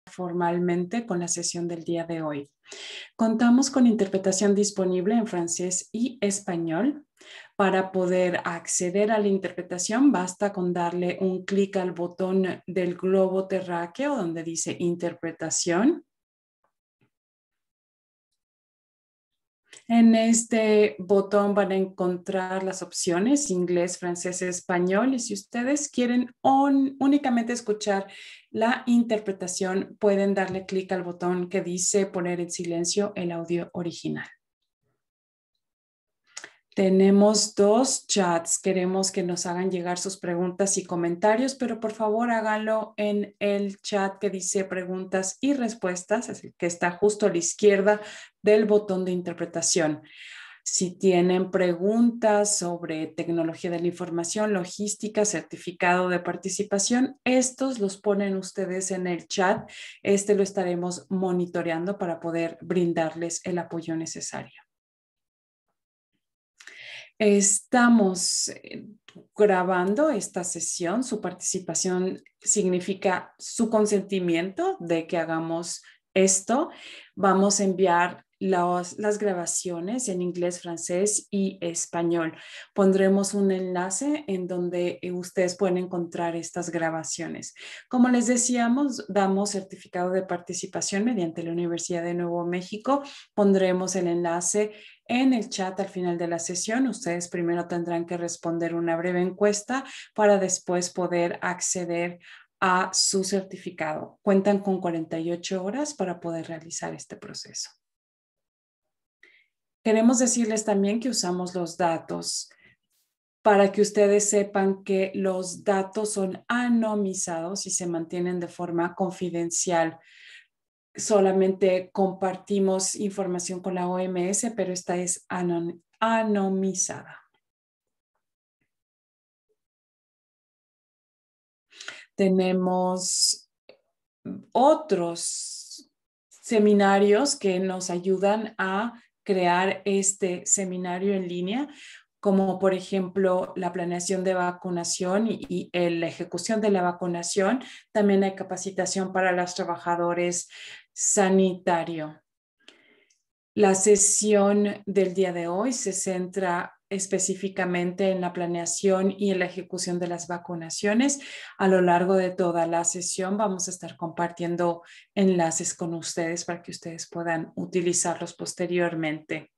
formalmente con la sesión del día de hoy. Contamos con interpretación disponible en francés y español. Para poder acceder a la interpretación, basta con darle un clic al botón del globo terráqueo donde dice interpretación. En este botón van a encontrar las opciones inglés, francés, español, y si ustedes quieren únicamente escuchar la interpretación, pueden darle clic al botón que dice poner en silencio el audio original. Tenemos dos chats. Queremos que nos hagan llegar sus preguntas y comentarios, pero por favor háganlo en el chat que dice preguntas y respuestas, es el que está justo a la izquierda del botón de interpretación. Si tienen preguntas sobre tecnología de la información, logística, certificado de participación, estos los ponen ustedes en el chat. Lo estaremos monitoreando para poder brindarles el apoyo necesario. Estamos grabando esta sesión. Su participación significa su consentimiento de que hagamos esto. Vamos a enviar las grabaciones en inglés, francés y español. Pondremos un enlace en donde ustedes pueden encontrar estas grabaciones. Como les decíamos, damos certificado de participación mediante la Universidad de Nuevo México. Pondremos el enlace en el chat al final de la sesión. Ustedes primero tendrán que responder una breve encuesta para después poder acceder a su certificado. Cuentan con 48 horas para poder realizar este proceso. Queremos decirles también que usamos los datos para que ustedes sepan que los datos son anonimizados y se mantienen de forma confidencial. Solamente compartimos información con la OMS, pero esta es anonimizada. Tenemos otros seminarios que nos ayudan a crear este seminario en línea, como por ejemplo la planeación de vacunación y la ejecución de la vacunación. También hay capacitación para los trabajadores sanitarios. La sesión del día de hoy se centra específicamente en la planeación y en la ejecución de las vacunaciones. A lo largo de toda la sesión vamos a estar compartiendo enlaces con ustedes para que ustedes puedan utilizarlos posteriormente.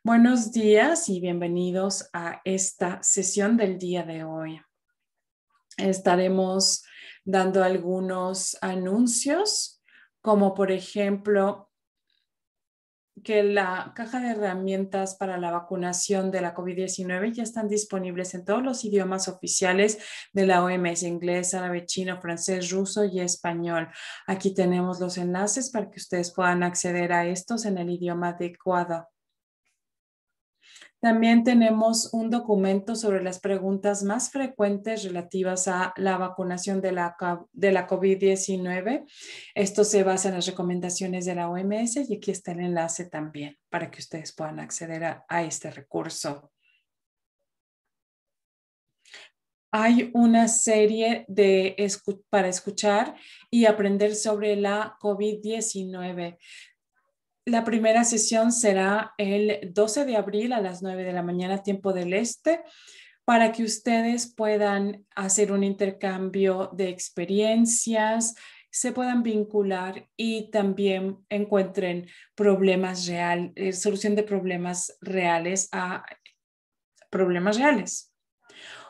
Buenos días y bienvenidos a esta sesión del día de hoy. Estaremos dando algunos anuncios, como por ejemplo que la caja de herramientas para la vacunación de la COVID-19 ya están disponibles en todos los idiomas oficiales de la OMS: inglés, árabe, chino, francés, ruso y español. Aquí tenemos los enlaces para que ustedes puedan acceder a estos en el idioma adecuado. También tenemos un documento sobre las preguntas más frecuentes relativas a la vacunación de la COVID-19. Esto se basa en las recomendaciones de la OMS y aquí está el enlace también para que ustedes puedan acceder a este recurso. Hay una serie para escuchar y aprender sobre la COVID-19. La primera sesión será el 12 de abril a las 9 de la mañana, tiempo del este, para que ustedes puedan hacer un intercambio de experiencias, se puedan vincular y también encuentren solución de problemas reales a problemas reales.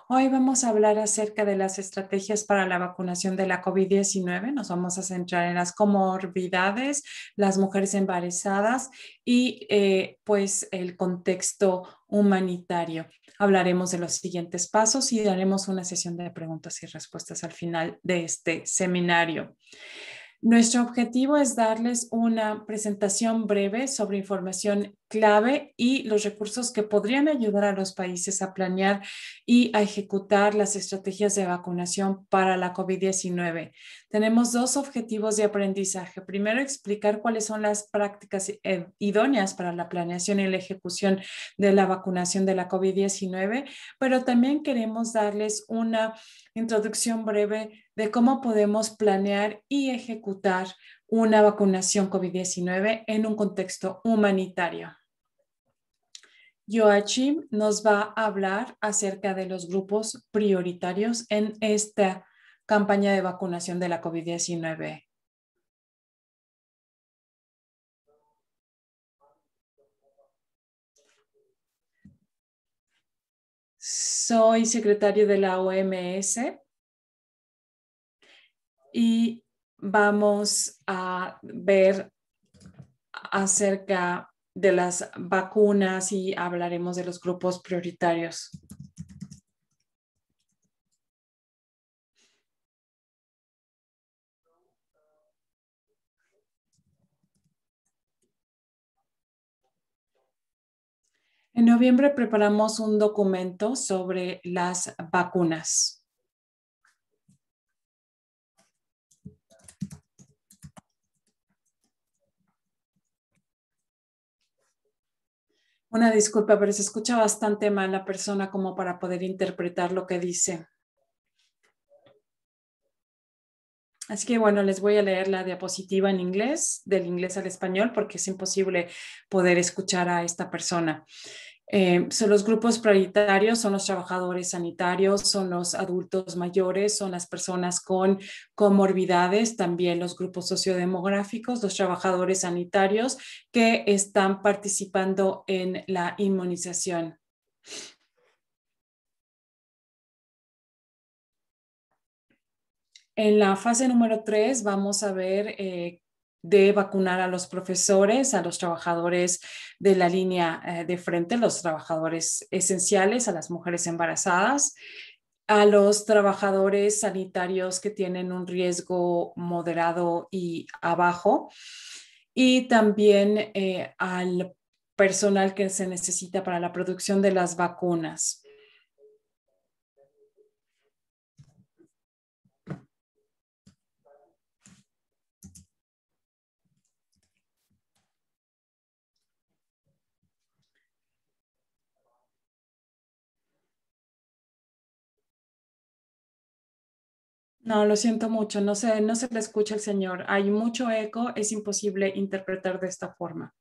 Hoy vamos a hablar acerca de las estrategias para la vacunación de la COVID-19. Nos vamos a centrar en las comorbidades, las mujeres embarazadas y pues el contexto humanitario. Hablaremos de los siguientes pasos y daremos una sesión de preguntas y respuestas al final de este seminario. Nuestro objetivo es darles una presentación breve sobre información clave y los recursos que podrían ayudar a los países a planear y a ejecutar las estrategias de vacunación para la COVID-19. Tenemos dos objetivos de aprendizaje. Primero, explicar cuáles son las prácticas idóneas para la planeación y la ejecución de la vacunación de la COVID-19, pero también queremos darles una introducción breve de cómo podemos planear y ejecutar una vacunación COVID-19 en un contexto humanitario. Joachim nos va a hablar acerca de los grupos prioritarios en esta campaña de vacunación de la COVID-19. Soy secretario de la OMS y vamos a ver acerca de las vacunas y hablaremos de los grupos prioritarios. En noviembre preparamos un documento sobre las vacunas. Una disculpa, pero se escucha bastante mal la persona como para poder interpretar lo que dice. Así que bueno, les voy a leer la diapositiva en inglés, del inglés al español, porque es imposible poder escuchar a esta persona. Son los grupos prioritarios, son los trabajadores sanitarios, son los adultos mayores, son las personas con comorbidades, también los grupos sociodemográficos, los trabajadores sanitarios que están participando en la inmunización. En la fase número 3 vamos a ver de vacunar a los profesores, a los trabajadores de la línea de frente, los trabajadores esenciales, a las mujeres embarazadas, a los trabajadores sanitarios que tienen un riesgo moderado y abajo, y también al personal que se necesita para la producción de las vacunas. No, lo siento mucho, no se le escucha el señor. Hay mucho eco, es imposible interpretar de esta forma.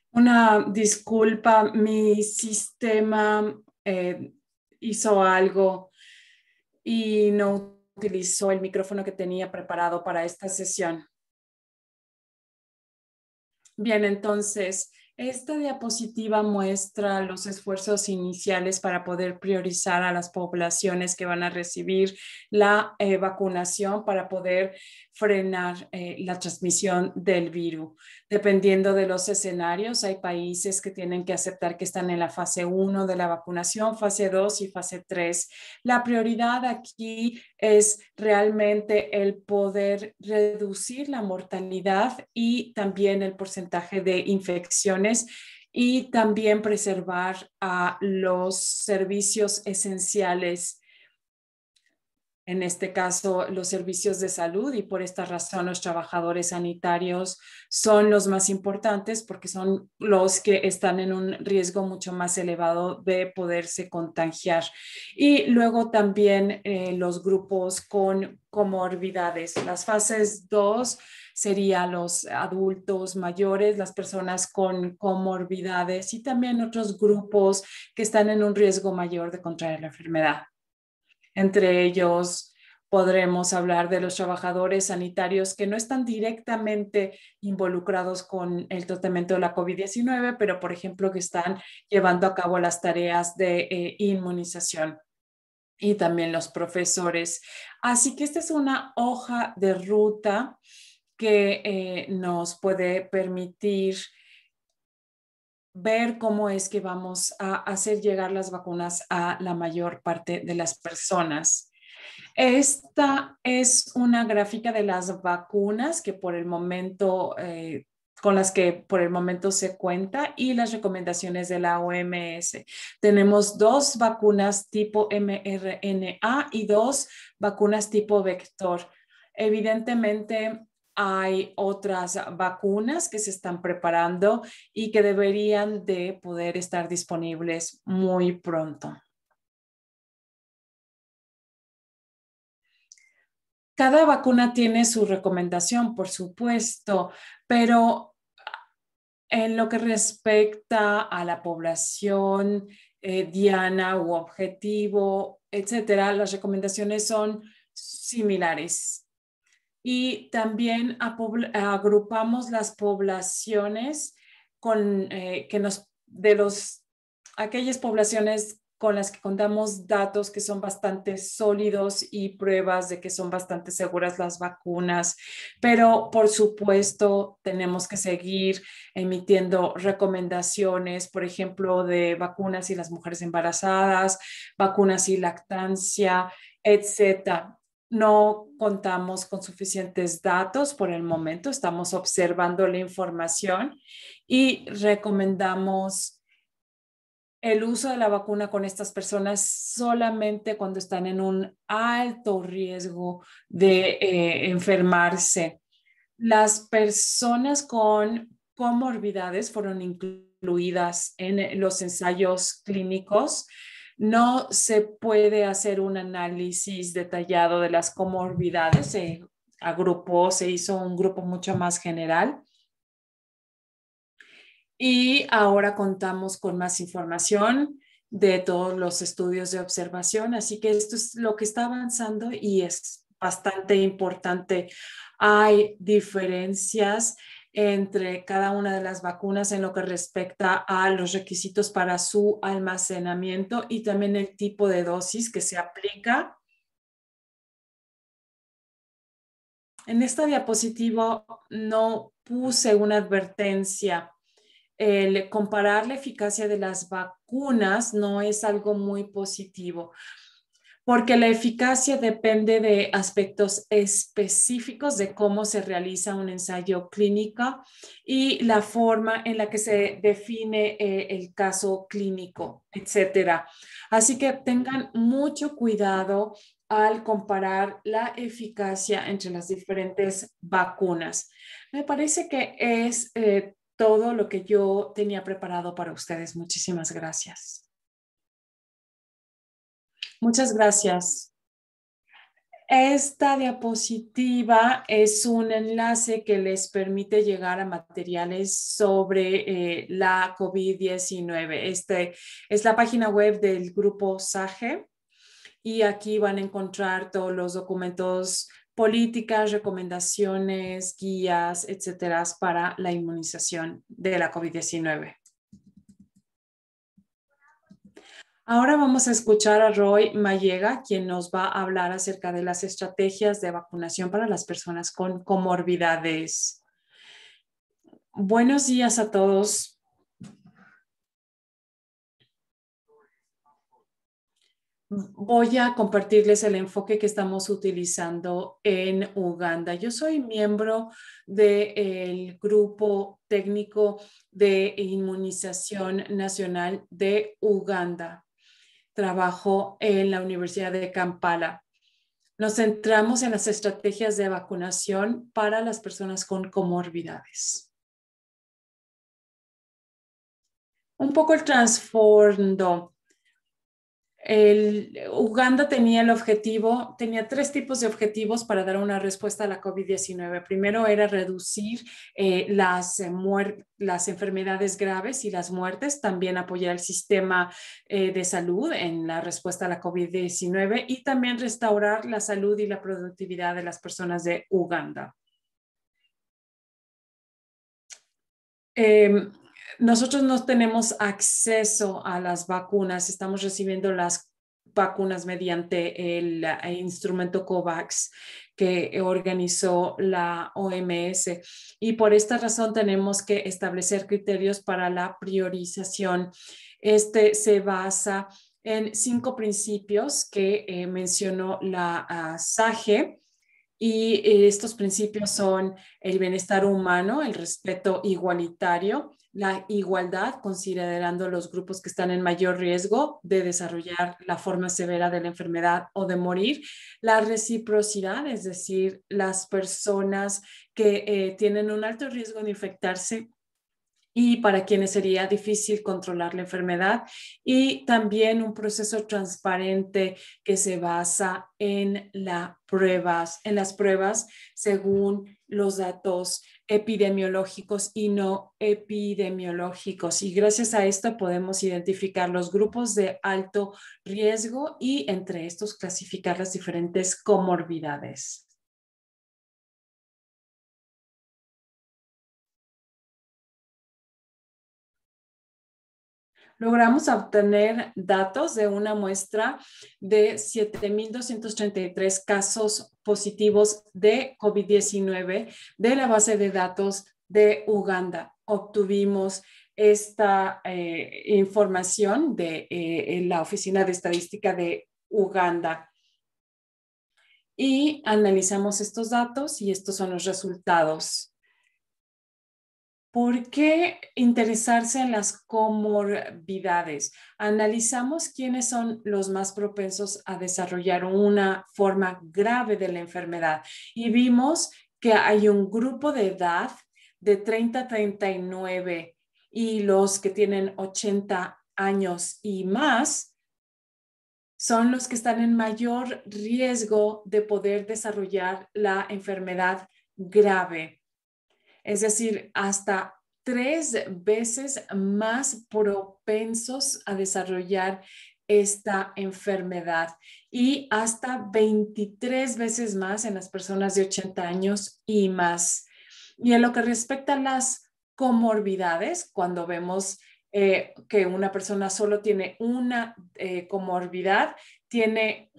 Una disculpa, mi sistema hizo algo y no utilizó el micrófono que tenía preparado para esta sesión. Bien, entonces, esta diapositiva muestra los esfuerzos iniciales para poder priorizar a las poblaciones que van a recibir la vacunación para poder frenar la transmisión del virus. Dependiendo de los escenarios, hay países que tienen que aceptar que están en la fase 1 de la vacunación, fase 2 y fase 3. La prioridad aquí es realmente el poder reducir la mortalidad y también el porcentaje de infecciones y también preservar a los servicios esenciales en este caso los servicios de salud, y por esta razón los trabajadores sanitarios son los más importantes porque son los que están en un riesgo mucho más elevado de poderse contagiar. Y luego también los grupos con comorbidades. Las fases 2 serían los adultos mayores, las personas con comorbidades y también otros grupos que están en un riesgo mayor de contraer la enfermedad. Entre ellos, podremos hablar de los trabajadores sanitarios que no están directamente involucrados con el tratamiento de la COVID-19, pero por ejemplo que están llevando a cabo las tareas de inmunización, y también los profesores. Así que esta es una hoja de ruta que nos puede permitir ver cómo es que vamos a hacer llegar las vacunas a la mayor parte de las personas. Esta es una gráfica de las vacunas que por el momento, con las que por el momento se cuenta, y las recomendaciones de la OMS. Tenemos 2 vacunas tipo mRNA y 2 vacunas tipo vector. Evidentemente, hay otras vacunas que se están preparando y que deberían de poder estar disponibles muy pronto. Cada vacuna tiene su recomendación, por supuesto, pero en lo que respecta a la población diana u objetivo, etcétera, las recomendaciones son similares. Y también agrupamos las poblaciones con que nos de los aquellas poblaciones con las que contamos datos que son bastante sólidos y pruebas de que son bastante seguras las vacunas, pero por supuesto tenemos que seguir emitiendo recomendaciones, por ejemplo, de vacunas y las mujeres embarazadas, vacunas y lactancia, etcétera. No contamos con suficientes datos por el momento, estamos observando la información y recomendamos el uso de la vacuna con estas personas solamente cuando están en un alto riesgo de enfermarse. Las personas con comorbidades fueron incluidas en los ensayos clínicos. No se puede hacer un análisis detallado de las comorbidades. Se hizo un grupo mucho más general. Y ahora contamos con más información de todos los estudios de observación, así que esto es lo que está avanzando y es bastante importante. Hay diferencias entre cada una de las vacunas en lo que respecta a los requisitos para su almacenamiento y también el tipo de dosis que se aplica. En esta diapositiva no puse una advertencia. El comparar la eficacia de las vacunas no es algo muy positivo, porque la eficacia depende de aspectos específicos de cómo se realiza un ensayo clínico y la forma en la que se define el caso clínico, etcétera. Así que tengan mucho cuidado al comparar la eficacia entre las diferentes vacunas. Me parece que es todo lo que yo tenía preparado para ustedes. Muchísimas gracias. Muchas gracias. Esta diapositiva es un enlace que les permite llegar a materiales sobre la COVID-19. Este es la página web del grupo SAGE y aquí van a encontrar todos los documentos, políticas, recomendaciones, guías, etcétera, para la inmunización de la COVID-19. Ahora vamos a escuchar a Roy Mallega, quien nos va a hablar acerca de las estrategias de vacunación para las personas con comorbidades. Buenos días a todos. Voy a compartirles el enfoque que estamos utilizando en Uganda. Yo soy miembro del grupo técnico de inmunización nacional de Uganda. Trabajo en la Universidad de Kampala. nos centramos en las estrategias de vacunación para las personas con comorbilidades. Un poco el trasfondo. Uganda tenía tenía tres tipos de objetivos para dar una respuesta a la COVID-19. Primero era reducir las enfermedades graves y las muertes, también apoyar el sistema de salud en la respuesta a la COVID-19 y también restaurar la salud y la productividad de las personas de Uganda. Nosotros no tenemos acceso a las vacunas, estamos recibiendo las vacunas mediante el instrumento COVAX que organizó la OMS y por esta razón tenemos que establecer criterios para la priorización. Este se basa en 5 principios que mencionó la SAGE. Y estos principios son el bienestar humano, el respeto igualitario, la igualdad, considerando los grupos que están en mayor riesgo de desarrollar la forma severa de la enfermedad o de morir, la reciprocidad, es decir, las personas que tienen un alto riesgo de infectarse y para quienes sería difícil controlar la enfermedad, y también un proceso transparente que se basa en las pruebas según los datos epidemiológicos y no epidemiológicos. Y gracias a esto podemos identificar los grupos de alto riesgo y entre estos clasificar las diferentes comorbilidades. Logramos obtener datos de una muestra de 7,233 casos positivos de COVID-19 de la base de datos de Uganda. Obtuvimos esta información de la Oficina de Estadística de Uganda y analizamos estos datos y estos son los resultados. ¿Por qué interesarse en las comorbilidades? Analizamos quiénes son los más propensos a desarrollar una forma grave de la enfermedad y vimos que hay un grupo de edad de 30 a 39 y los que tienen 80 años y más son los que están en mayor riesgo de poder desarrollar la enfermedad grave. Es decir, hasta 3 veces más propensos a desarrollar esta enfermedad y hasta 23 veces más en las personas de 80 años y más. Y en lo que respecta a las comorbilidades, cuando vemos que una persona solo tiene una comorbidad, tiene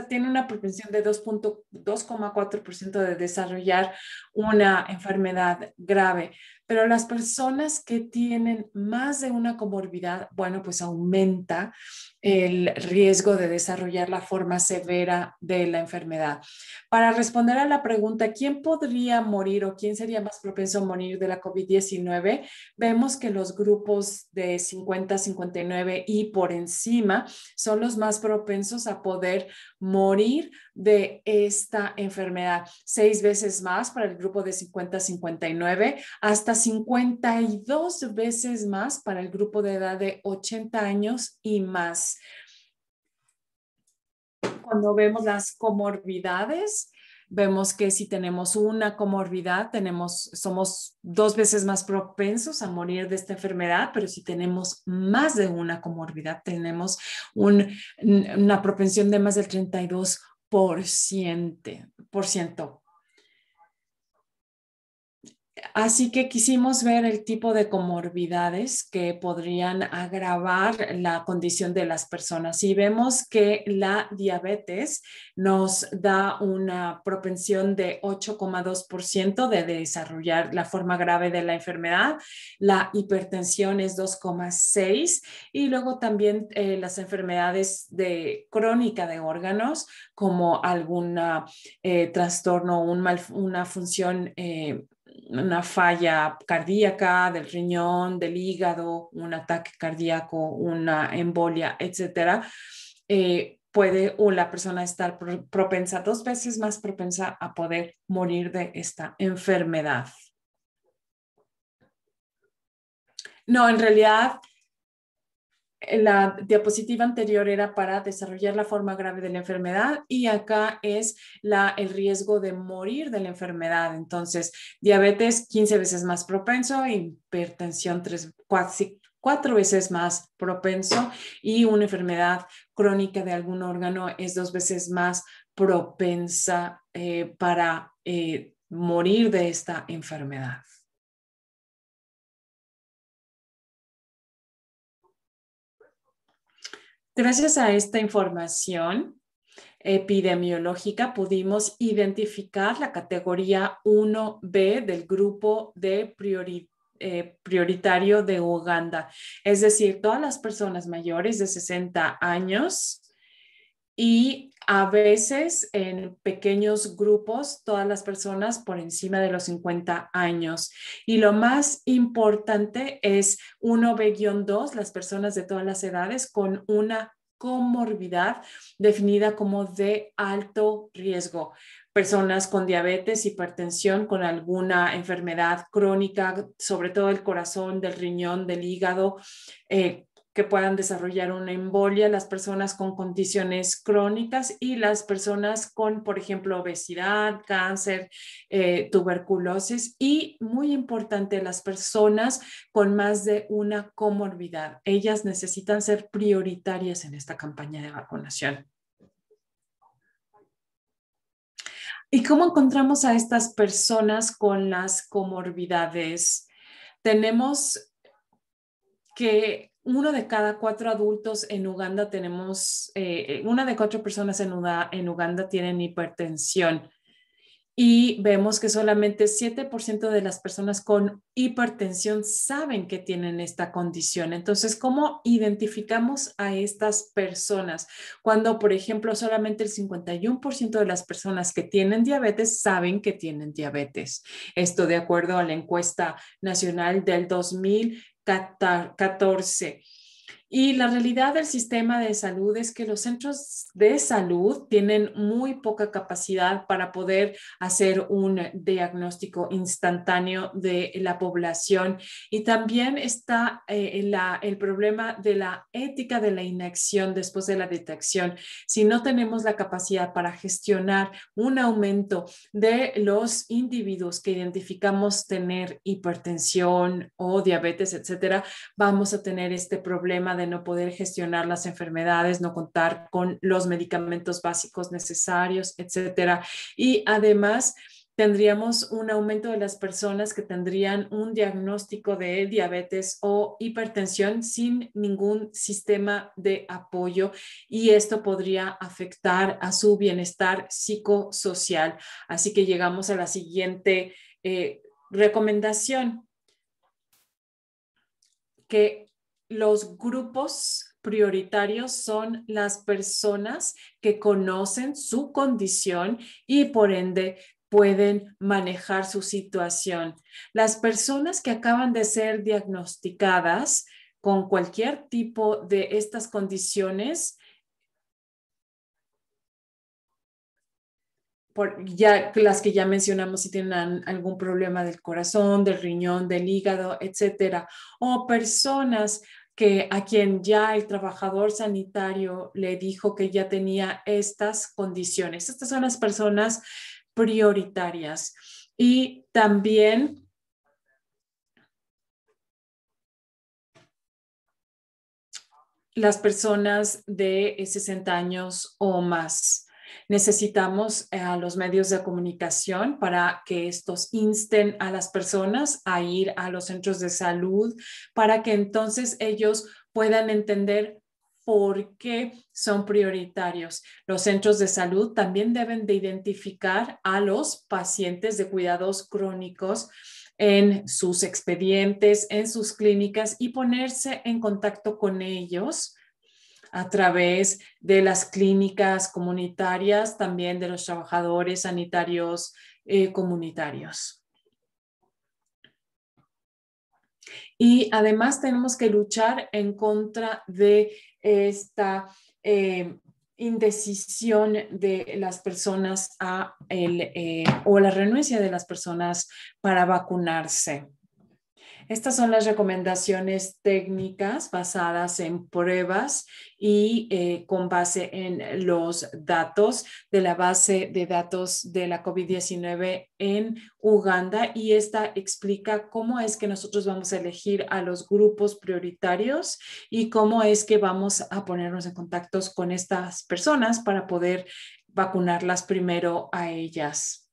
tiene una propensión de 2,4% de desarrollar una enfermedad grave. Pero las personas que tienen más de una comorbidad, bueno, pues aumenta el riesgo de desarrollar la forma severa de la enfermedad. Para responder a la pregunta, ¿quién podría morir o quién sería más propenso a morir de la COVID-19? Vemos que los grupos de 50, 59 y por encima son los más propensos a poder morir de esta enfermedad. 6 veces más para el grupo de 50 a 59, hasta 52 veces más para el grupo de edad de 80 años y más. Cuando vemos las comorbidades, vemos que si tenemos una comorbidad, somos 2 veces más propensos a morir de esta enfermedad, pero si tenemos más de una comorbidad, tenemos una propensión de más del 32%. Así que quisimos ver el tipo de comorbidades que podrían agravar la condición de las personas y vemos que la diabetes nos da una propensión de 8,2% de desarrollar la forma grave de la enfermedad, la hipertensión es 2,6% y luego también las enfermedades crónica de órganos como algún trastorno, una función una falla cardíaca del riñón, del hígado, un ataque cardíaco, una embolia, etcétera, puede la persona estar propensa, 2 veces más propensa a poder morir de esta enfermedad. No, en realidad la diapositiva anterior era para desarrollar la forma grave de la enfermedad y acá es el riesgo de morir de la enfermedad. Entonces, diabetes 15 veces más propenso, hipertensión 4 veces más propenso y una enfermedad crónica de algún órgano es 2 veces más propensa para morir de esta enfermedad. Gracias a esta información epidemiológica pudimos identificar la categoría 1B del grupo de prioritario de Uganda, es decir, todas las personas mayores de 60 años y a veces en pequeños grupos todas las personas por encima de los 50 años. Y lo más importante es 1B-2, las personas de todas las edades con una comorbidad definida como de alto riesgo. Personas con diabetes, hipertensión, con alguna enfermedad crónica, sobre todo el corazón, del riñón, del hígado, que puedan desarrollar una embolia, las personas con condiciones crónicas y las personas con, por ejemplo, obesidad, cáncer, tuberculosis y, muy importante, las personas con más de una comorbidad. Ellas necesitan ser prioritarias en esta campaña de vacunación. ¿Y cómo encontramos a estas personas con las comorbidades? Tenemos que 1 de cada 4 adultos en Uganda tenemos, 1 de 4 personas en Uganda tienen hipertensión y vemos que solamente 7% de las personas con hipertensión saben que tienen esta condición. Entonces, ¿cómo identificamos a estas personas? Cuando, por ejemplo, solamente el 51% de las personas que tienen diabetes saben que tienen diabetes. Esto de acuerdo a la encuesta nacional del 2014. Y la realidad del sistema de salud es que los centros de salud tienen muy poca capacidad para poder hacer un diagnóstico instantáneo de la población. Y también está el problema de la ética de la inacción después de la detección. Si no tenemos la capacidad para gestionar un aumento de los individuos que identificamos tener hipertensión o diabetes, etcétera, vamos a tener este problema de no poder gestionar las enfermedades, no contar con los medicamentos básicos necesarios, etcétera. Y además tendríamos un aumento de las personas que tendrían un diagnóstico de diabetes o hipertensión sin ningún sistema de apoyo y esto podría afectar a su bienestar psicosocial. Así que llegamos a la siguiente recomendación, que los grupos prioritarios son las personas que conocen su condición y por ende pueden manejar su situación. Las personas que acaban de ser diagnosticadas con cualquier tipo de estas condiciones, ya las que ya mencionamos, si tienen algún problema del corazón, del riñón, del hígado, etcétera, o personas a quien ya el trabajador sanitario le dijo que ya tenía estas condiciones. Estas son las personas prioritarias. Y también las personas de 60 años o más. Necesitamos a los medios de comunicación para que estos insten a las personas a ir a los centros de salud para que entonces ellos puedan entender por qué son prioritarios. Los centros de salud también deben de identificar a los pacientes de cuidados crónicos en sus expedientes, en sus clínicas y ponerse en contacto con ellos a través de las clínicas comunitarias, también de los trabajadores sanitarios comunitarios. Y además tenemos que luchar en contra de esta indecisión de las personas o la renuencia de las personas para vacunarse. Estas son las recomendaciones técnicas basadas en pruebas y con base en los datos de la base de datos de la COVID-19 en Uganda, y esta explica cómo es que nosotros vamos a elegir a los grupos prioritarios y cómo es que vamos a ponernos en contacto con estas personas para poder vacunarlas primero a ellas.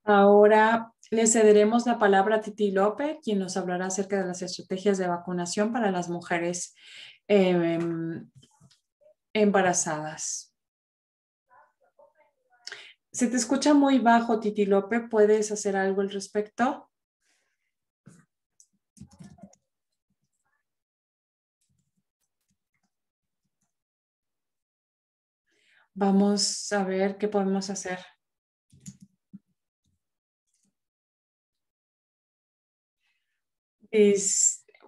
Ahora le cederemos la palabra a Titi López, quien nos hablará acerca de las estrategias de vacunación para las mujeres eh, embarazadas. Se te escucha muy bajo, Titi López. ¿Puedes hacer algo al respecto? Vamos a ver qué podemos hacer.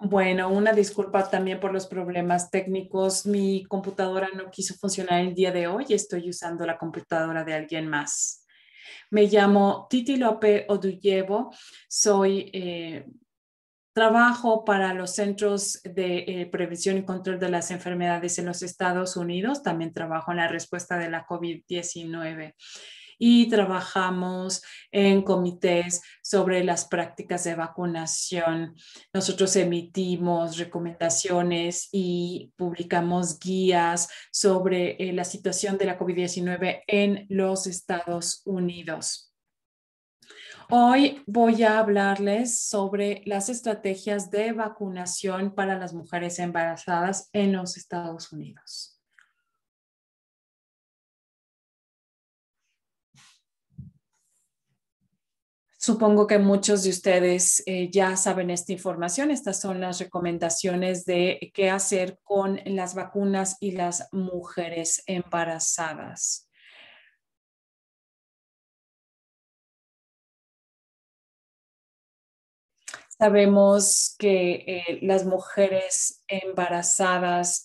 Bueno, una disculpa también por los problemas técnicos. Mi computadora no quiso funcionar el día de hoy. Estoy usando la computadora de alguien más. Me llamo Titi López Oduyevo. Trabajo para los Centros de Prevención y Control de las Enfermedades en los Estados Unidos. También trabajo en la respuesta de la COVID-19 y trabajamos en comités sobre las prácticas de vacunación. Nosotros emitimos recomendaciones y publicamos guías sobre la situación de la COVID-19 en los Estados Unidos. Hoy voy a hablarles sobre las estrategias de vacunación para las mujeres embarazadas en los Estados Unidos. Supongo que muchos de ustedes ya saben esta información. Estas son las recomendaciones de qué hacer con las vacunas y las mujeres embarazadas. Sabemos que las mujeres embarazadas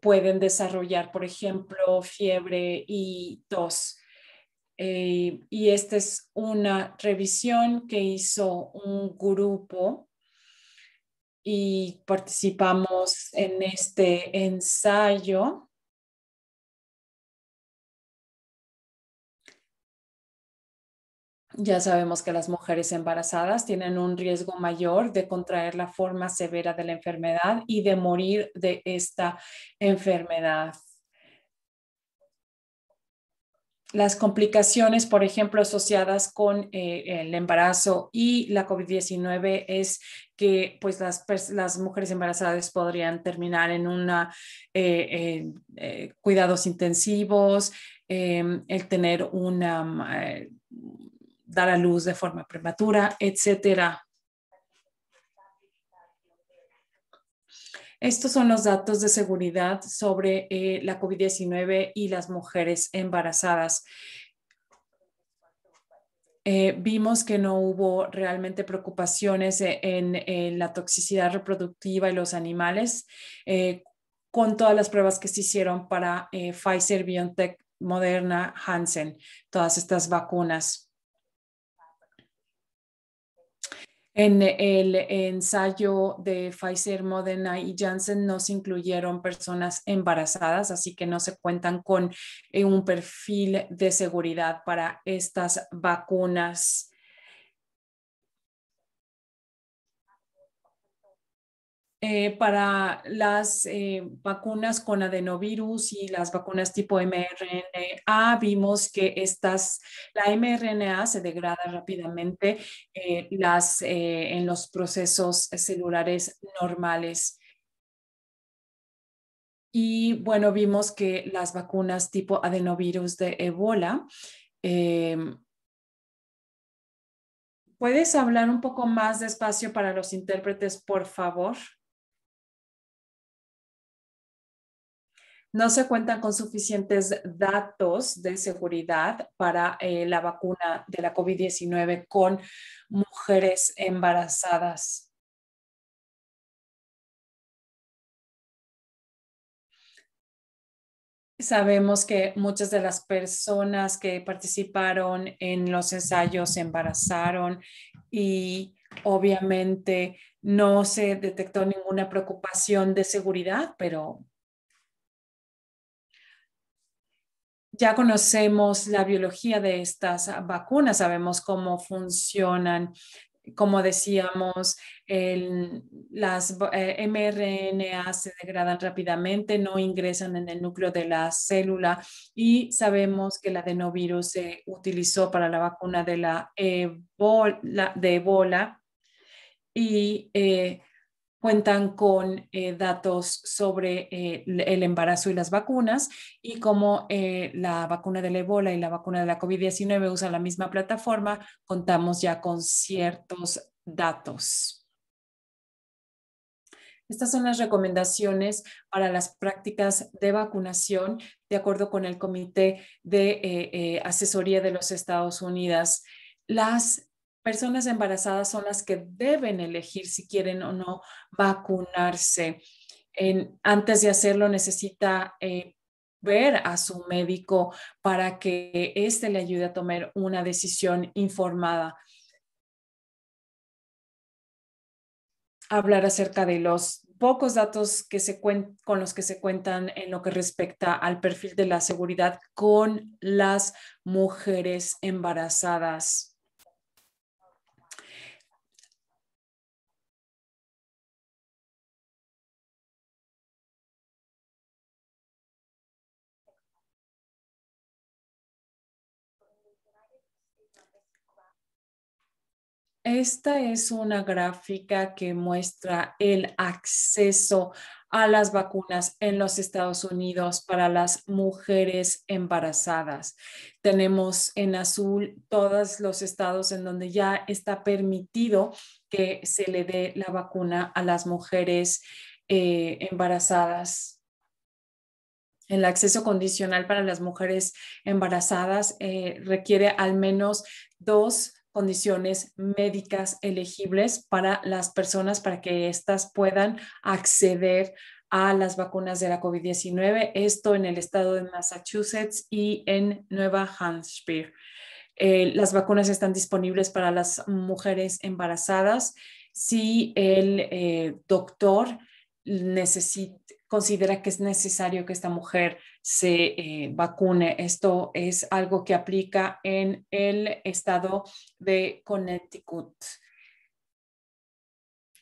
pueden desarrollar, por ejemplo, fiebre y tos. Y esta es una revisión que hizo un grupo y participamos en este ensayo. Ya sabemos que las mujeres embarazadas tienen un riesgo mayor de contraer la forma severa de la enfermedad y de morir de esta enfermedad. Las complicaciones, por ejemplo, asociadas con el embarazo y la COVID-19 es que pues, las mujeres embarazadas podrían terminar en cuidados intensivos, el tener dar a luz de forma prematura, etcétera. Estos son los datos de seguridad sobre la COVID-19 y las mujeres embarazadas. Vimos que no hubo realmente preocupaciones en la toxicidad reproductiva y los animales con todas las pruebas que se hicieron para Pfizer, BioNTech, Moderna, Hansen, todas estas vacunas. En el ensayo de Pfizer, Moderna y Janssen no se incluyeron personas embarazadas, así que no se cuentan con un perfil de seguridad para estas vacunas. Para las vacunas con adenovirus y las vacunas tipo mRNA, vimos que la mRNA se degrada rápidamente en los procesos celulares normales. Y bueno, vimos que las vacunas tipo adenovirus de Ebola, eh, ¿puedes hablar un poco más despacio para los intérpretes, por favor? No se cuentan con suficientes datos de seguridad para la vacuna de la COVID-19 con mujeres embarazadas. Sabemos que muchas de las personas que participaron en los ensayos se embarazaron y obviamente no se detectó ninguna preocupación de seguridad, pero ya conocemos la biología de estas vacunas, sabemos cómo funcionan. Como decíamos, las mRNA se degradan rápidamente, no ingresan en el núcleo de la célula y sabemos que el adenovirus se utilizó para la vacuna de Ebola y cuentan con datos sobre el embarazo y las vacunas y como la vacuna del ébola y la vacuna de la COVID-19 usan la misma plataforma, contamos ya con ciertos datos. Estas son las recomendaciones para las prácticas de vacunación de acuerdo con el Comité de Asesoría de los Estados Unidos. Las personas embarazadas son las que deben elegir si quieren o no vacunarse. Antes de hacerlo necesita ver a su médico para que éste le ayude a tomar una decisión informada. Hablar acerca de los pocos datos con los que se cuentan en lo que respecta al perfil de la seguridad con las mujeres embarazadas. Esta es una gráfica que muestra el acceso a las vacunas en los Estados Unidos para las mujeres embarazadas. Tenemos en azul todos los estados en donde ya está permitido que se le dé la vacuna a las mujeres embarazadas. El acceso condicional para las mujeres embarazadas requiere al menos dos condiciones médicas elegibles para las personas para que éstas puedan acceder a las vacunas de la COVID-19, esto en el estado de Massachusetts y en Nueva Hampshire. Las vacunas están disponibles para las mujeres embarazadas si el doctor considera que es necesario que esta mujer se vacune. Esto es algo que aplica en el estado de Connecticut.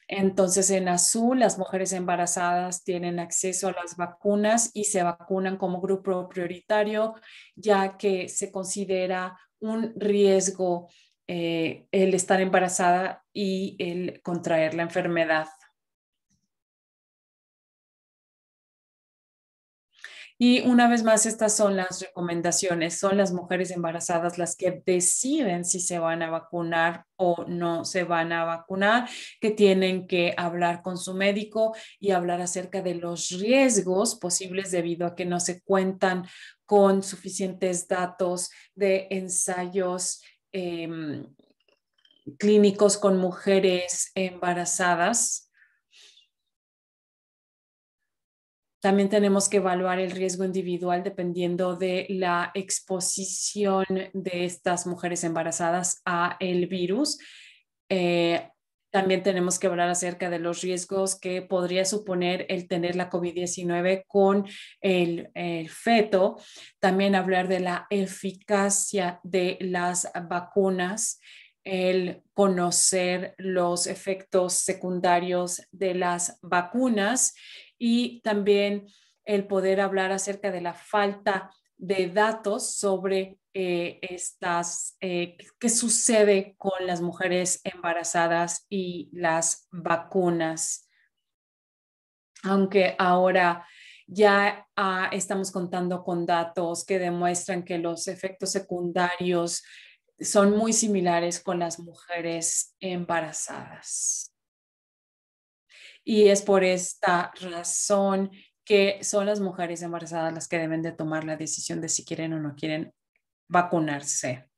Entonces, en azul, las mujeres embarazadas tienen acceso a las vacunas y se vacunan como grupo prioritario, ya que se considera un riesgo el estar embarazada y el contraer la enfermedad. Y una vez más, estas son las recomendaciones. Son las mujeres embarazadas las que deciden si se van a vacunar o no se van a vacunar, que tienen que hablar con su médico y hablar acerca de los riesgos posibles debido a que no se cuentan con suficientes datos de ensayos clínicos con mujeres embarazadas. También tenemos que evaluar el riesgo individual dependiendo de la exposición de estas mujeres embarazadas a el virus. Eh, También tenemos que hablar acerca de los riesgos que podría suponer el tener la COVID-19 con el feto. También hablar de la eficacia de las vacunas, el conocer los efectos secundarios de las vacunas y también el poder hablar acerca de la falta de datos sobre qué sucede con las mujeres embarazadas y las vacunas. Aunque ahora ya estamos contando con datos que demuestran que los efectos secundarios son muy similares con las mujeres embarazadas. Y es por esta razón que son las mujeres embarazadas las que deben de tomar la decisión de si quieren o no quieren vacunarse.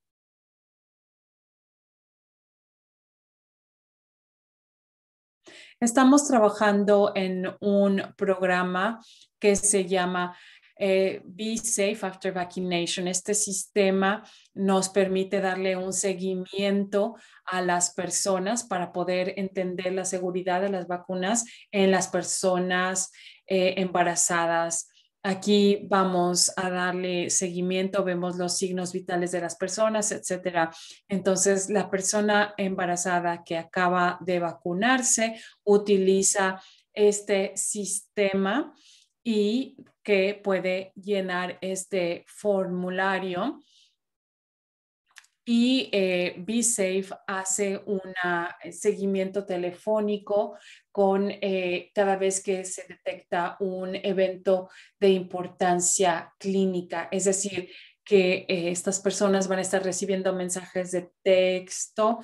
Estamos trabajando en un programa que se llama Be Safe After Vaccination. Este sistema nos permite darle un seguimiento a las personas para poder entender la seguridad de las vacunas en las personas embarazadas. Aquí vamos a darle seguimiento, vemos los signos vitales de las personas, etcétera. Entonces, la persona embarazada que acaba de vacunarse utiliza este sistema y que puede llenar este formulario. Y BeSafe hace un seguimiento telefónico con cada vez que se detecta un evento de importancia clínica. Es decir, que estas personas van a estar recibiendo mensajes de texto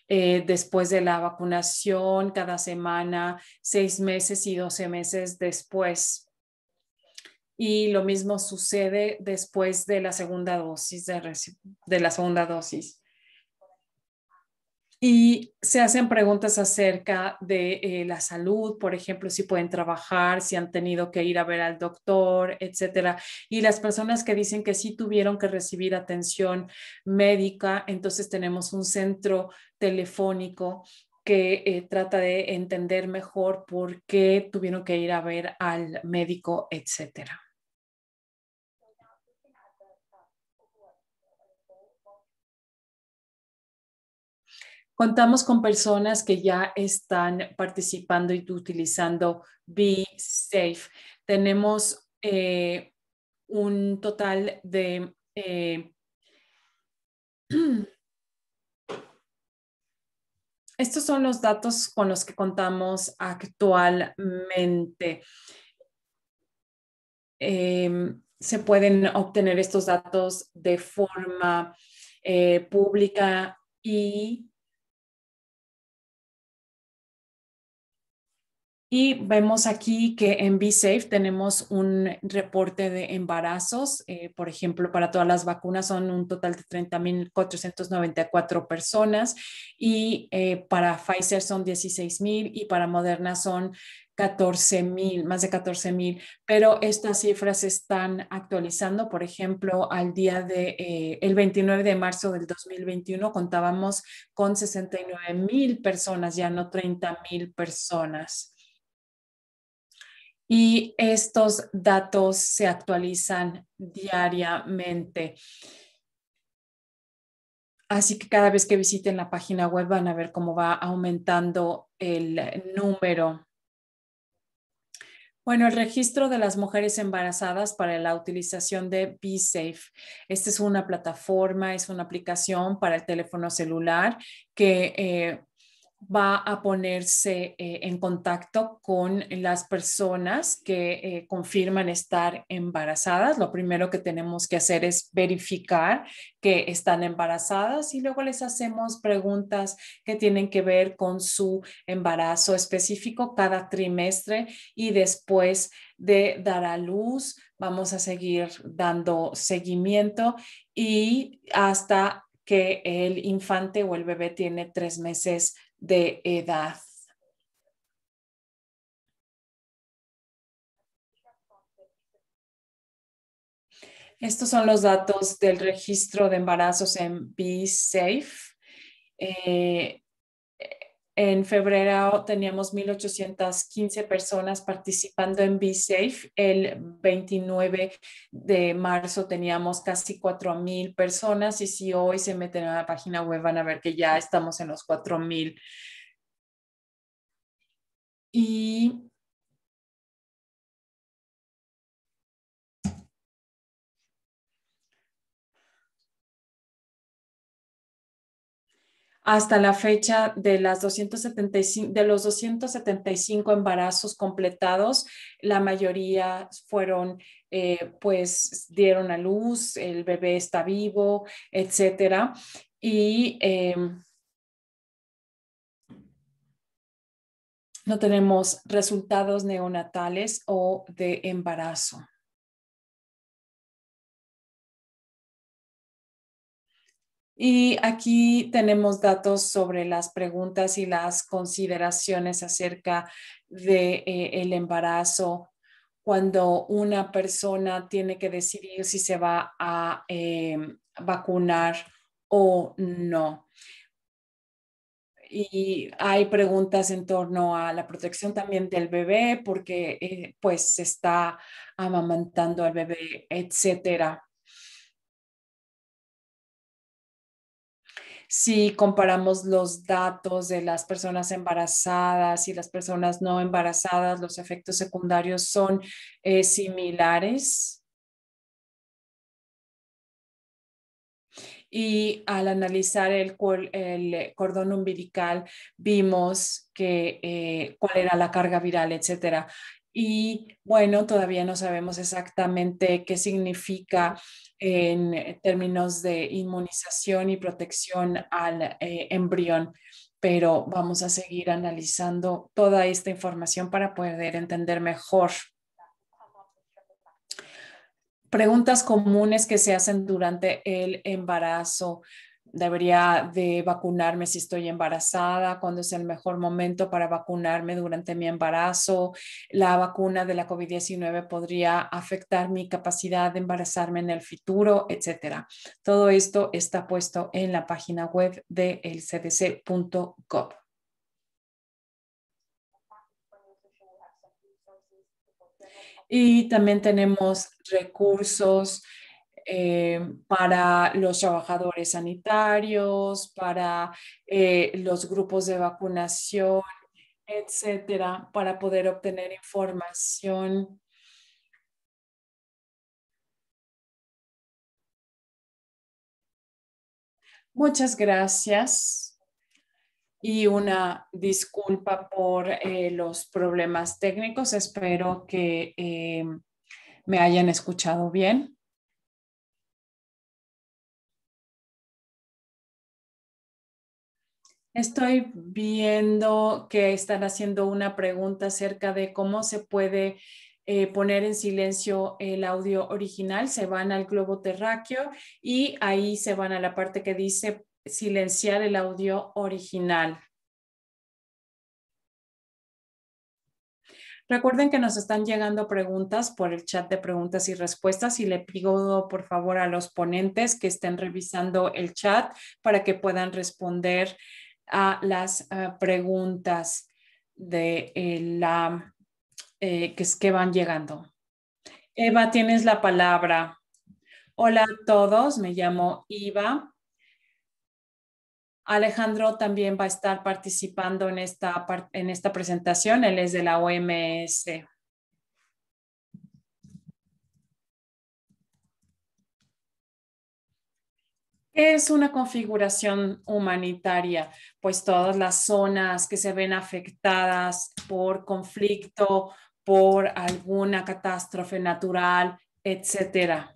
después de la vacunación, cada semana, 6 meses y 12 meses después. Y lo mismo sucede después de la segunda dosis, de la segunda dosis. Y se hacen preguntas acerca de la salud, por ejemplo, si pueden trabajar, si han tenido que ir a ver al doctor, etcétera. Y las personas que dicen que sí tuvieron que recibir atención médica, entonces tenemos un centro telefónico que trata de entender mejor por qué tuvieron que ir a ver al médico, etcétera. Contamos con personas que ya están participando y utilizando Be Safe. Tenemos un total de estos son los datos con los que contamos actualmente. Se pueden obtener estos datos de forma pública y vemos aquí que en BeSafe tenemos un reporte de embarazos. Por ejemplo, para todas las vacunas son un total de 30,494 personas y para Pfizer son 16,000 y para Moderna son 14,000, más de 14,000. Pero estas cifras se están actualizando. Por ejemplo, al día de el 29 de marzo del 2021 contábamos con 69,000 personas, ya no 30,000 personas. Y estos datos se actualizan diariamente. Así que cada vez que visiten la página web van a ver cómo va aumentando el número. Bueno, el registro de las mujeres embarazadas para la utilización de BeSafe. Esta es una plataforma, es una aplicación para el teléfono celular que va a ponerse en contacto con las personas que confirman estar embarazadas. Lo primero que tenemos que hacer es verificar que están embarazadas y luego les hacemos preguntas que tienen que ver con su embarazo específico cada trimestre y después de dar a luz vamos a seguir dando seguimiento y hasta que el infante o el bebé tiene 3 meses de edad. Estos son los datos del registro de embarazos en BeSafe. Eh, en febrero teníamos 1,815 personas participando en BeSafe. El 29 de marzo teníamos casi 4,000 personas y si hoy se meten a la página web van a ver que ya estamos en los 4,000. Y hasta la fecha de los 275 embarazos completados, la mayoría fueron, pues dieron a luz, el bebé está vivo, etcétera. Y no tenemos resultados neonatales o de embarazo. Y aquí tenemos datos sobre las preguntas y las consideraciones acerca de el embarazo cuando una persona tiene que decidir si se va a vacunar o no. Y hay preguntas en torno a la protección también del bebé, porque pues se está amamantando al bebé, etcétera. Si comparamos los datos de las personas embarazadas y las personas no embarazadas, los efectos secundarios son similares. Y al analizar el cordón umbilical vimos que cuál era la carga viral, etcétera. Y bueno, todavía no sabemos exactamente qué significa en términos de inmunización y protección al embrión, pero vamos a seguir analizando toda esta información para poder entender mejor. Preguntas comunes que se hacen durante el embarazo. ¿Debería de vacunarme si estoy embarazada? ¿Cuándo es el mejor momento para vacunarme durante mi embarazo? ¿La vacuna de la COVID-19 podría afectar mi capacidad de embarazarme en el futuro, etcétera? Todo esto está puesto en la página web de elcdc.gov. Y también tenemos recursos para los trabajadores sanitarios, para los grupos de vacunación, etcétera, para poder obtener información. Muchas gracias y una disculpa por los problemas técnicos. Espero que me hayan escuchado bien. Estoy viendo que están haciendo una pregunta acerca de cómo se puede poner en silencio el audio original. Se van al globo terráqueo y ahí se van a la parte que dice silenciar el audio original. Recuerden que nos están llegando preguntas por el chat de preguntas y respuestas y le pido por favor a los ponentes que estén revisando el chat para que puedan responder a las preguntas de la que van llegando. Eva, tienes la palabra. Hola a todos, me llamo Eva. Alejandro también va a estar participando en esta presentación. Él es de la OMS. Es una configuración humanitaria, pues todas las zonas que se ven afectadas por conflicto, por alguna catástrofe natural, etcétera.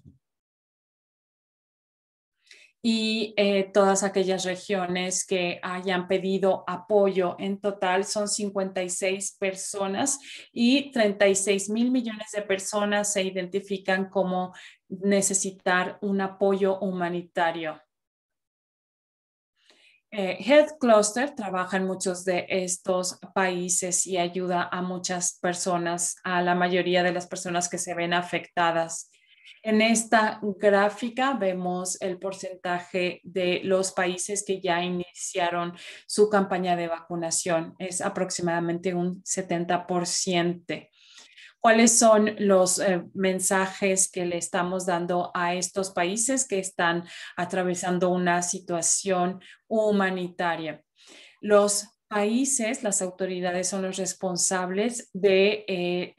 Y todas aquellas regiones que hayan pedido apoyo. En total son 56 personas y 36.000 millones de personas se identifican como necesitar un apoyo humanitario. Health Cluster trabaja en muchos de estos países y ayuda a muchas personas, a la mayoría de las personas que se ven afectadas. En esta gráfica vemos el porcentaje de los países que ya iniciaron su campaña de vacunación. Es aproximadamente un 70%. ¿Cuáles son los mensajes que le estamos dando a estos países que están atravesando una situación humanitaria? Los países, las autoridades son los responsables de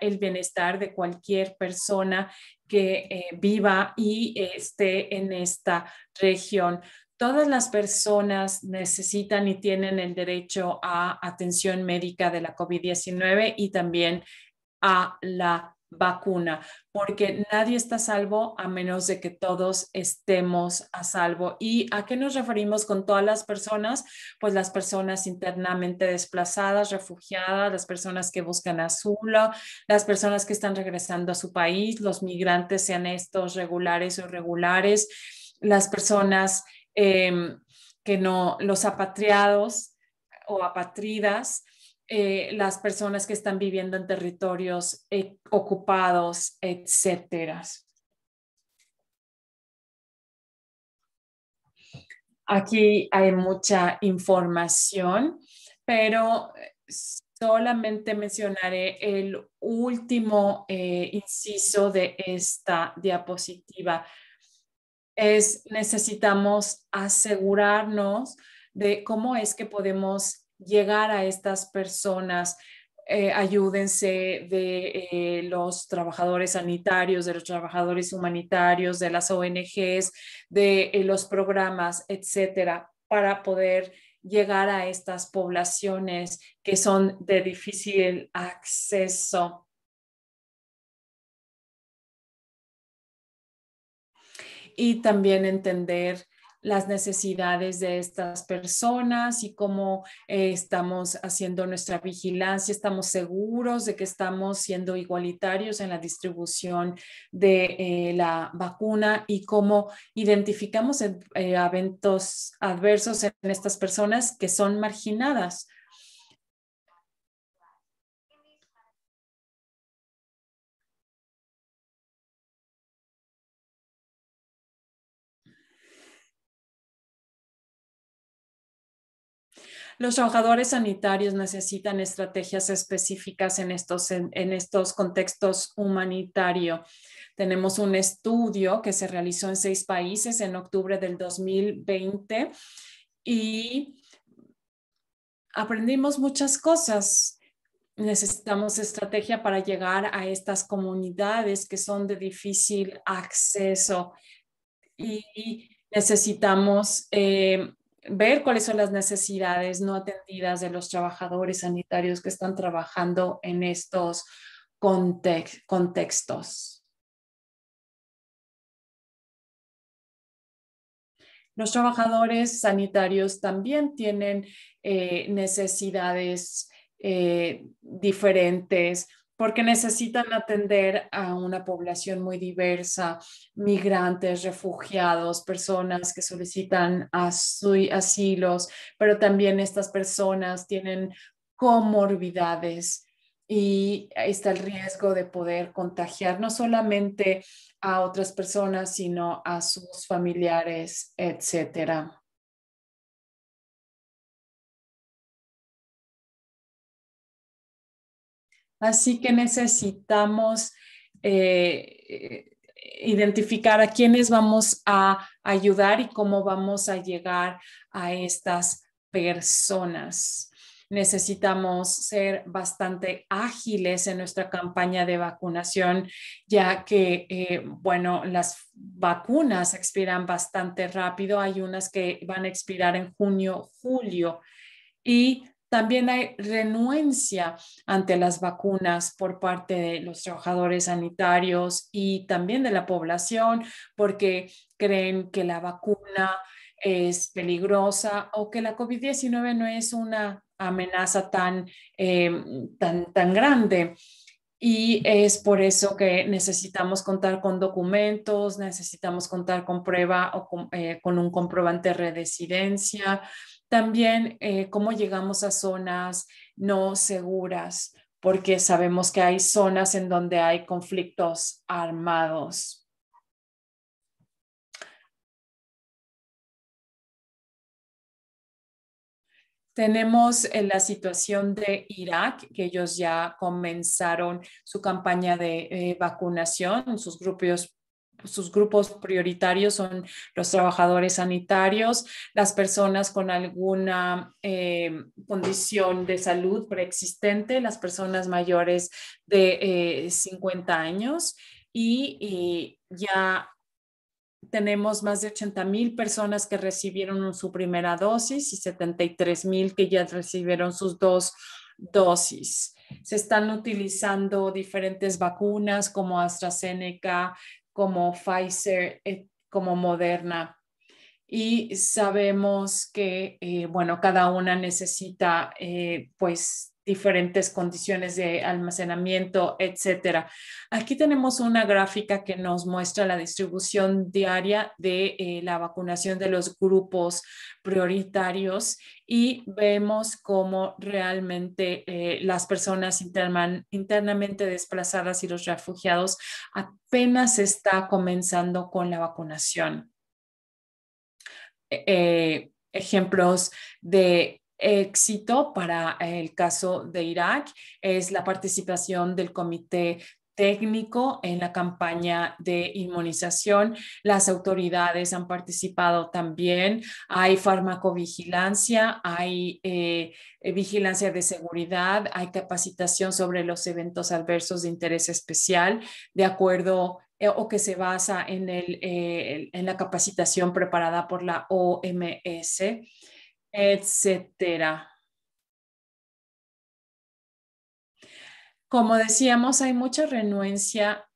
el bienestar de cualquier persona que viva y esté en esta región. Todas las personas necesitan y tienen el derecho a atención médica de la COVID-19 y también a la vacuna, porque nadie está a salvo a menos de que todos estemos a salvo. ¿Y a qué nos referimos con todas las personas? Pues las personas internamente desplazadas, refugiadas, las personas que buscan asilo, las personas que están regresando a su país, los migrantes, sean estos regulares o irregulares, las personas que no, los apatriados o apátridas, las personas que están viviendo en territorios ocupados, etcétera. Aquí hay mucha información, pero solamente mencionaré el último inciso de esta diapositiva. Necesitamos asegurarnos de cómo es que podemos llegar a estas personas. Ayúdense de los trabajadores sanitarios, de los trabajadores humanitarios, de las ONGs, de los programas, etcétera, para poder llegar a estas poblaciones que son de difícil acceso. Y también entender las necesidades de estas personas y cómo estamos haciendo nuestra vigilancia, estamos seguros de que estamos siendo igualitarios en la distribución de la vacuna y cómo identificamos eventos adversos en estas personas que son marginadas. Los trabajadores sanitarios necesitan estrategias específicas en estos contextos humanitarios. Tenemos un estudio que se realizó en 6 países en octubre del 2020 y aprendimos muchas cosas. Necesitamos estrategia para llegar a estas comunidades que son de difícil acceso y necesitamos ver cuáles son las necesidades no atendidas de los trabajadores sanitarios que están trabajando en estos contextos. Los trabajadores sanitarios también tienen necesidades diferentes porque necesitan atender a una población muy diversa, migrantes, refugiados, personas que solicitan asilos, pero también estas personas tienen comorbidades y está el riesgo de poder contagiar no solamente a otras personas, sino a sus familiares, etcétera. Así que necesitamos identificar a quiénes vamos a ayudar y cómo vamos a llegar a estas personas. Necesitamos ser bastante ágiles en nuestra campaña de vacunación, ya que, bueno, las vacunas expiran bastante rápido. Hay unas que van a expirar en junio, julio. Y también hay renuencia ante las vacunas por parte de los trabajadores sanitarios y también de la población porque creen que la vacuna es peligrosa o que la COVID-19 no es una amenaza tan grande. Y es por eso que necesitamos contar con documentos, necesitamos contar con prueba o con un comprobante de residencia. También cómo llegamos a zonas no seguras, porque sabemos que hay zonas en donde hay conflictos armados. Tenemos la situación de Irak, que ellos ya comenzaron su campaña de vacunación, sus grupos prioritarios son los trabajadores sanitarios, las personas con alguna condición de salud preexistente, las personas mayores de 50 años y ya tenemos más de 80,000 personas que recibieron su primera dosis y 73,000 que ya recibieron sus 2 dosis. Se están utilizando diferentes vacunas como AstraZeneca, como Pfizer, como Moderna. y sabemos que, bueno, cada una necesita, pues, diferentes condiciones de almacenamiento, etcétera. Aquí tenemos una gráfica que nos muestra la distribución diaria de la vacunación de los grupos prioritarios y vemos cómo realmente las personas internamente desplazadas y los refugiados apenas está comenzando con la vacunación. Ejemplos de éxito para el caso de Irak es la participación del comité técnico en la campaña de inmunización. Las autoridades han participado también. Hay farmacovigilancia, hay vigilancia de seguridad, hay capacitación sobre los eventos adversos de interés especial, de acuerdo o que se basa en la capacitación preparada por la OMS, etcétera. Como decíamos, hay mucha renuencia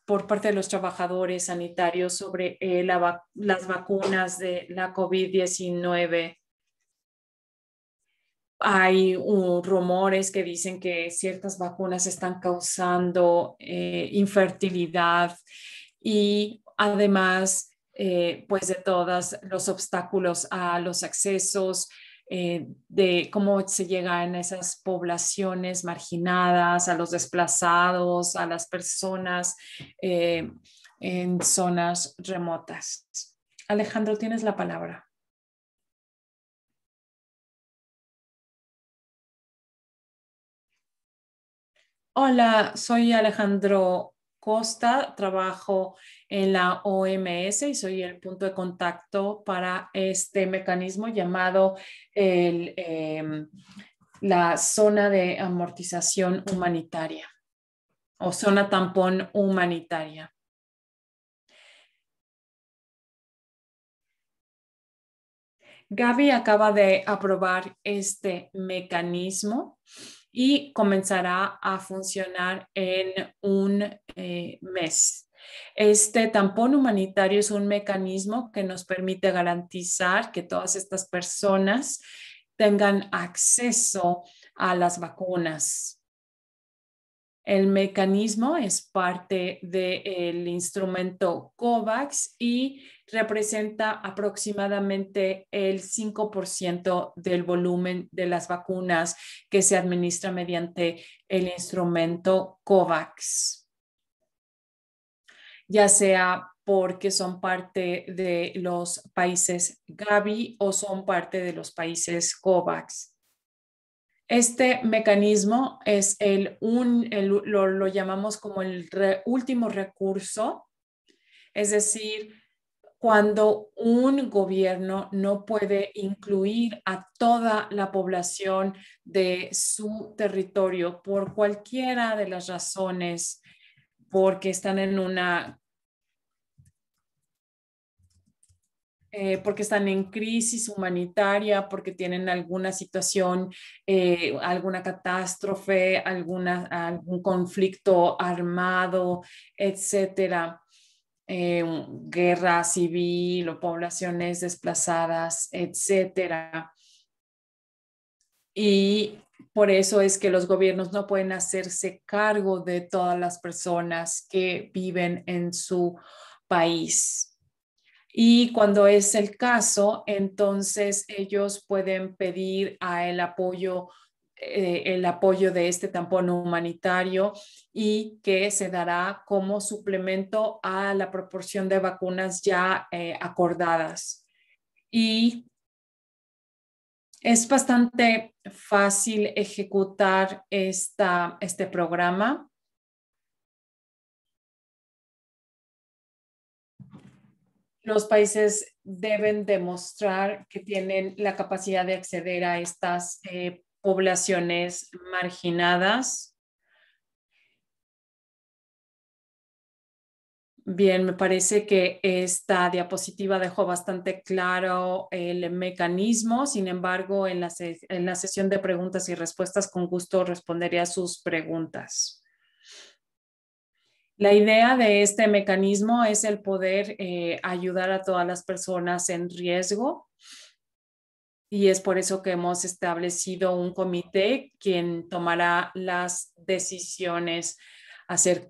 por parte de los trabajadores sanitarios sobre las vacunas de la COVID-19. Hay rumores que dicen que ciertas vacunas están causando infertilidad y además, pues de todos los obstáculos a los accesos, de cómo se llega a esas poblaciones marginadas, a los desplazados, a las personas en zonas remotas. Alejandro, tienes la palabra. Hola, soy Alejandro Costa, trabajo en la OMS y soy el punto de contacto para este mecanismo llamado el, la zona de amortización humanitaria o zona tampón humanitaria. Gaby acaba de aprobar este mecanismo y comenzará a funcionar en un mes. Este tampón humanitario es un mecanismo que nos permite garantizar que todas estas personas tengan acceso a las vacunas. El mecanismo es parte del instrumento COVAX y representa aproximadamente el 5% del volumen de las vacunas que se administra mediante el instrumento COVAX, ya sea porque son parte de los países Gavi o son parte de los países COVAX. Este mecanismo es lo llamamos como el último recurso, es decir, cuando un gobierno no puede incluir a toda la población de su territorio por cualquiera de las razones, porque están en una porque están en crisis humanitaria, porque tienen alguna situación, alguna catástrofe, algún conflicto armado, etcétera, guerra civil o poblaciones desplazadas, etcétera. Y por eso es que los gobiernos no pueden hacerse cargo de todas las personas que viven en su país. Y cuando es el caso, entonces ellos pueden pedir el apoyo de este tampón humanitario y que se dará como suplemento a la proporción de vacunas ya acordadas. Y es bastante fácil ejecutar este programa. Los países deben demostrar que tienen la capacidad de acceder a estas poblaciones marginadas. Bien, me parece que esta diapositiva dejó bastante claro el mecanismo. Sin embargo, en la sesión de preguntas y respuestas, con gusto responderé a sus preguntas. La idea de este mecanismo es el poder ayudar a todas las personas en riesgo y es por eso que hemos establecido un comité quien tomará las decisiones,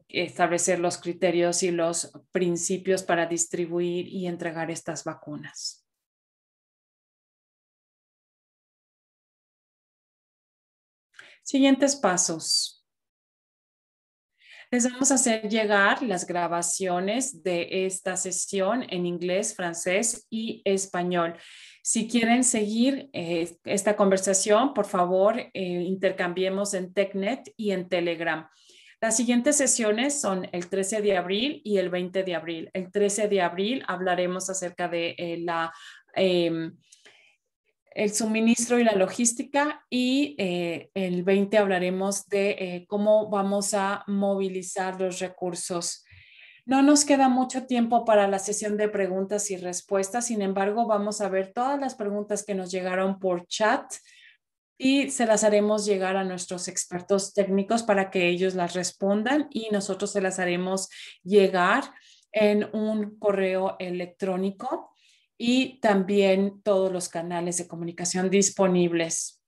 establecer los criterios y los principios para distribuir y entregar estas vacunas. Siguientes pasos. Les vamos a hacer llegar las grabaciones de esta sesión en inglés, francés y español. Si quieren seguir esta conversación, por favor, intercambiemos en TechNet y en Telegram. Las siguientes sesiones son el 13 de abril y el 20 de abril. El 13 de abril hablaremos acerca de el suministro y la logística y el 20 hablaremos de cómo vamos a movilizar los recursos. No nos queda mucho tiempo para la sesión de preguntas y respuestas, sin embargo, vamos a ver todas las preguntas que nos llegaron por chat y se las haremos llegar a nuestros expertos técnicos para que ellos las respondan y nosotros se las haremos llegar en un correo electrónico y también todos los canales de comunicación disponibles.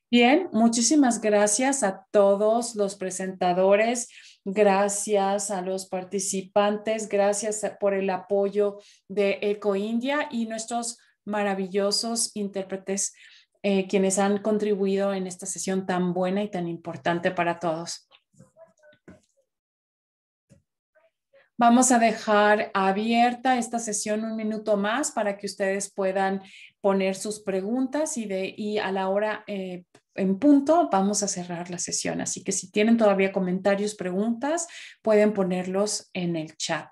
Bien, muchísimas gracias a todos los presentadores, gracias a los participantes, gracias por el apoyo de EcoIndia y nuestros maravillosos intérpretes quienes han contribuido en esta sesión tan buena y tan importante para todos. Vamos a dejar abierta esta sesión un minuto más para que ustedes puedan poner sus preguntas y a la hora en punto vamos a cerrar la sesión. Así que si tienen todavía comentarios, preguntas, pueden ponerlos en el chat.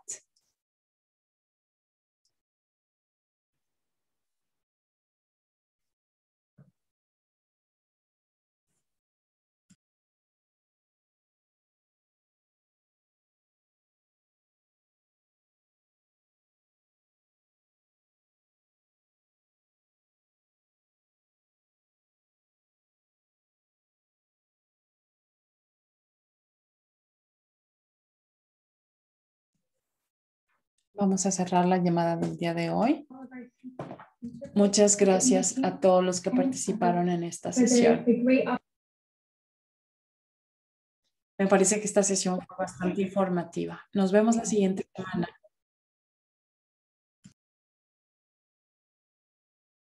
Vamos a cerrar la llamada del día de hoy. Muchas gracias a todos los que participaron en esta sesión. Me parece que esta sesión fue bastante informativa. Nos vemos la siguiente semana.